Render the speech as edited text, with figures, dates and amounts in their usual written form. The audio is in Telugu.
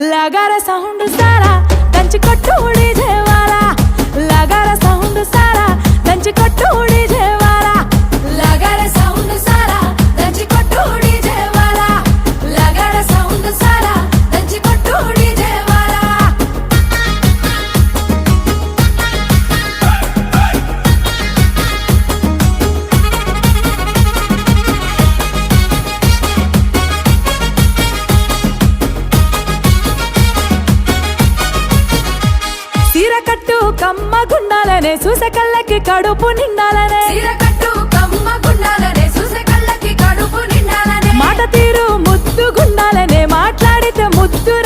लगारा साउंड सारा దంచి కొట్టు डीजे वाला लगारा साउंड सारा దంచి కొట్టు डीजे वाला लगारा साउंड सारा దంచి కొట్టు डीजे वाला लगारा साउंड सारा దంచి కొట్టు डीजे वाला సీరకట్టు కమ్మ గుండాలనే చూసే కళ్ళకి కడుపు నిండాలనే సీరకట్టు కమ్మ గుండాలనే చూసే కళ్ళకి కడుపు నిండాలనే మాట తీరు ముద్దు గుండాలనే మాట్లాడితే ముద్దు